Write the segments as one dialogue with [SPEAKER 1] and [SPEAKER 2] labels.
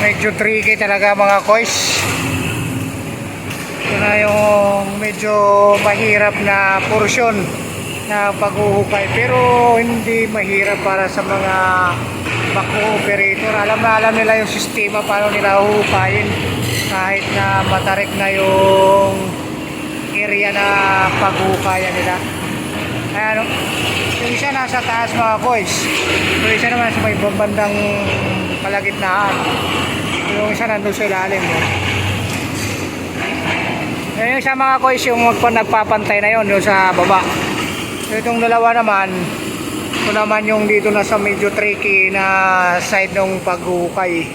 [SPEAKER 1] medyo tricky talaga mga koys. Ito na yung medyo mahirap na porsyon na paghuhukay, pero hindi mahirap para sa mga backhoe operator. Alam na alam nila yung sistema paano nila huhukayin kahit na matarik na yung area na paghuhukayan nila. Ayan, yung isa nasa taas mga boys, yung isa naman sa may bandang palagitnaan, yung isa nandun sa ilalim. Yung isa mga boys, yung nagpapantay na yun, yung sa baba. Itong dalawa naman, ito naman yung dito na sa medyo tricky na side ng paghuhukay.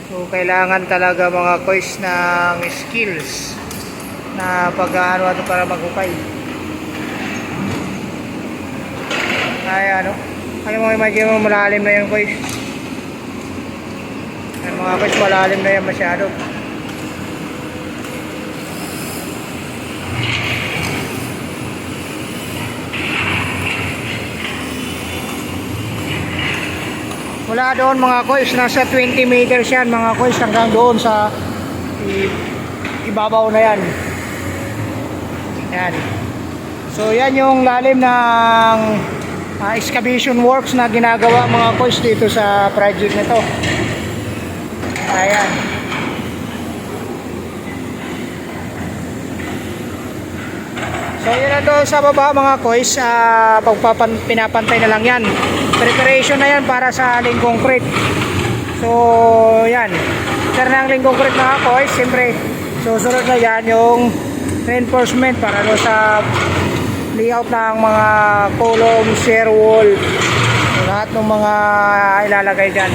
[SPEAKER 1] So kailangan talaga mga boys ng skills na pag-ano para maghukay. Ay ano mo, imagine mo malalim na yun boys. Ay, mga boys, malalim na yan masyado. Mula doon mga koys, nasa 20 meters yan mga koys, hanggang doon sa ibabaw na yan. Yan. So yan yung lalim ng excavation works na ginagawa mga koys dito sa project na to. Ayan. So yun na doon sa baba mga koys, pinapantay na lang yan. Preparation na yan para sa ling concrete. So yan, after ng ling concrete mga koys, siyempre susunod na yan yung reinforcement para doon sa layout ng mga column, shear wall, lahat ng mga ilalagay dyan.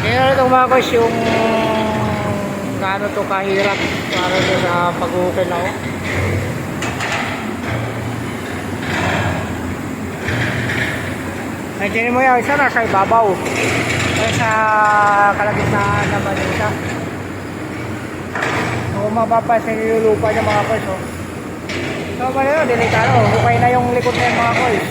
[SPEAKER 1] Kaya ito mga koys, yung gaano to kahirap para sa pag-ukay na ako. Nandiyan mo yung isa nasa ibabaw, kaya sa kalagitnaan naman yung isa. So mapapasin yung lupa niya mga koys. So pala yun, delikado, hukay na yung likod na yung mga koys.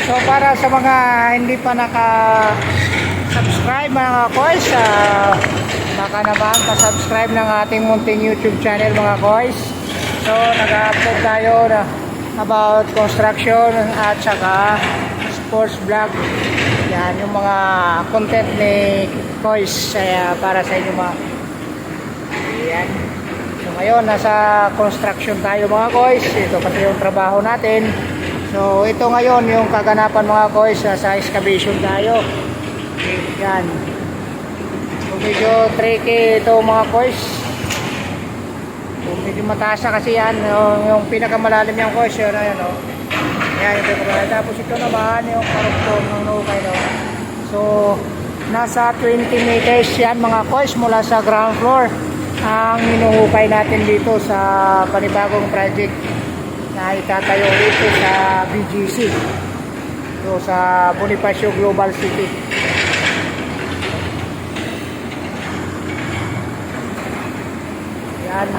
[SPEAKER 1] So para sa mga hindi pa naka-subscribe mga koys, baka naman pa-subscribe ng ating munting YouTube channel mga koys. So nag-upload tayo about construction at saka sports vlog. Yan yung mga content ni koys para sa inyo mga. Yan. So ngayon nasa construction tayo mga koys. Ito kasi yung trabaho natin. So ito ngayon yung kaganapan mga koys, sa excavation tayo. Yan. So medyo tricky ito mga koys. So medyo mataas na kasi yan, yung pinakamalalim yung koys yun. Ayan, yan yung pinakamalalim. Tapos ito naman yung karugtong ng nukay. So nasa 20 meters yan mga koys mula sa ground floor ang hinuhukay natin dito sa panibagong project na itatayo dito sa BGC, so sa Bonifacio Global City. Yan.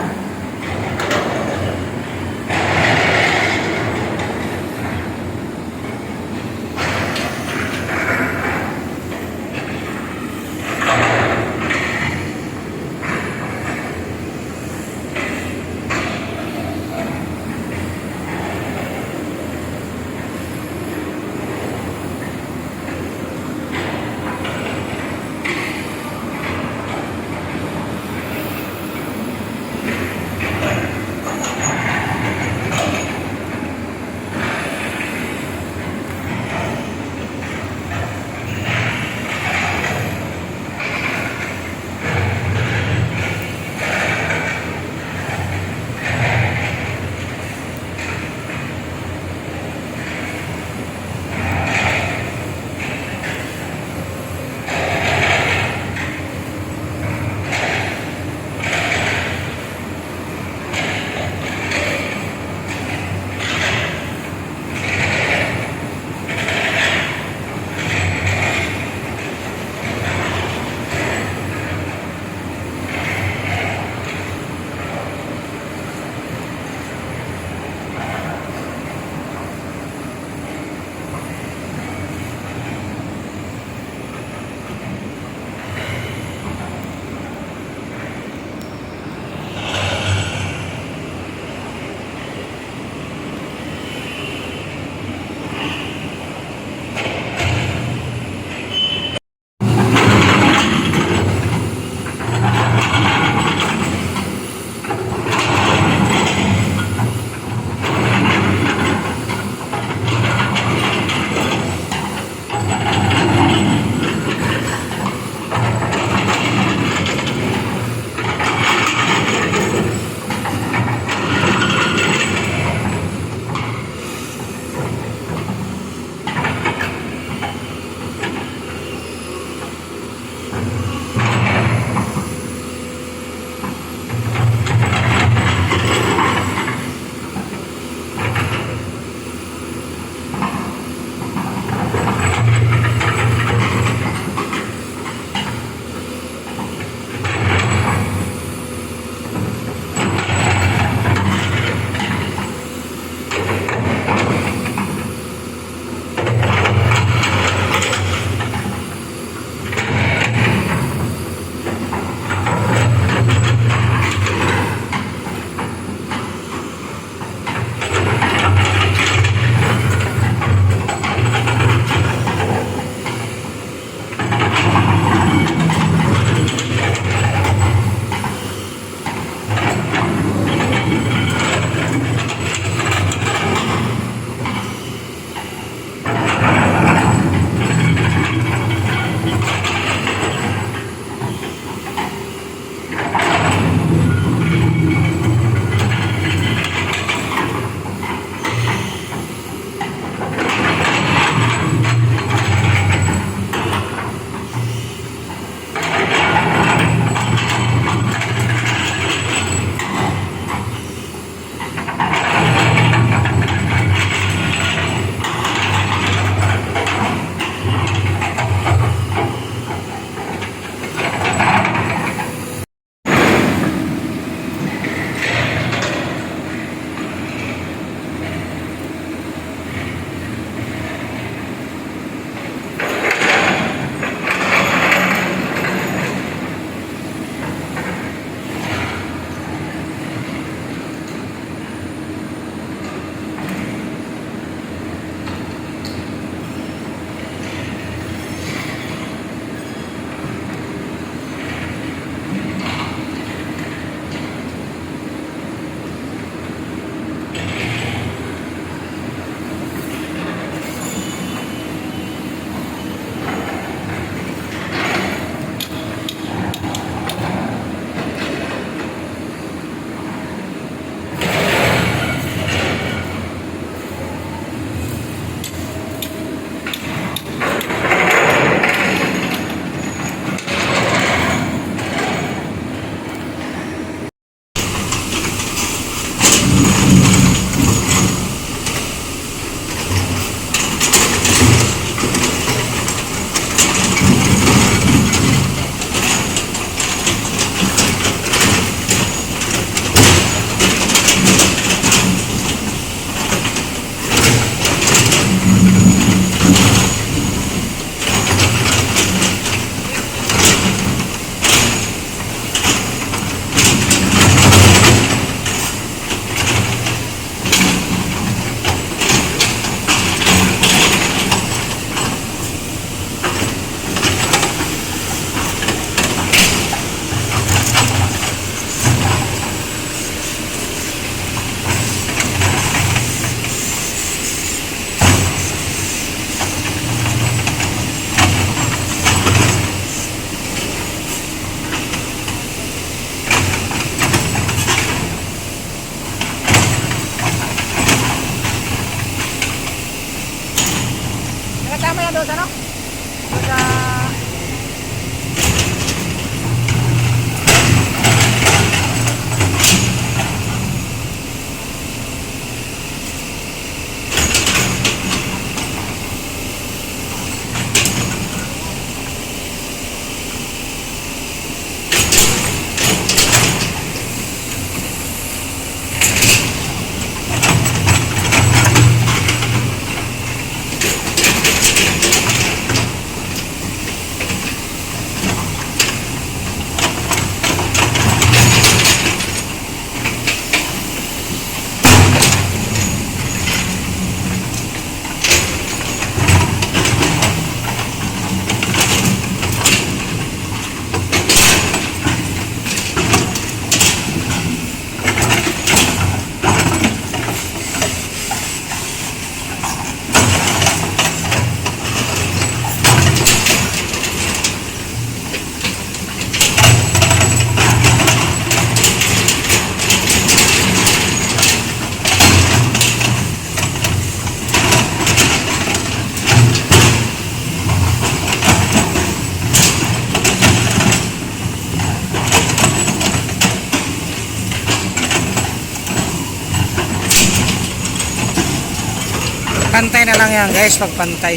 [SPEAKER 1] Pantay na lang yan guys, pag pantay.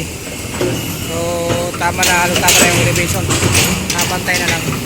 [SPEAKER 1] So tama na yung elevation. Pantay na lang.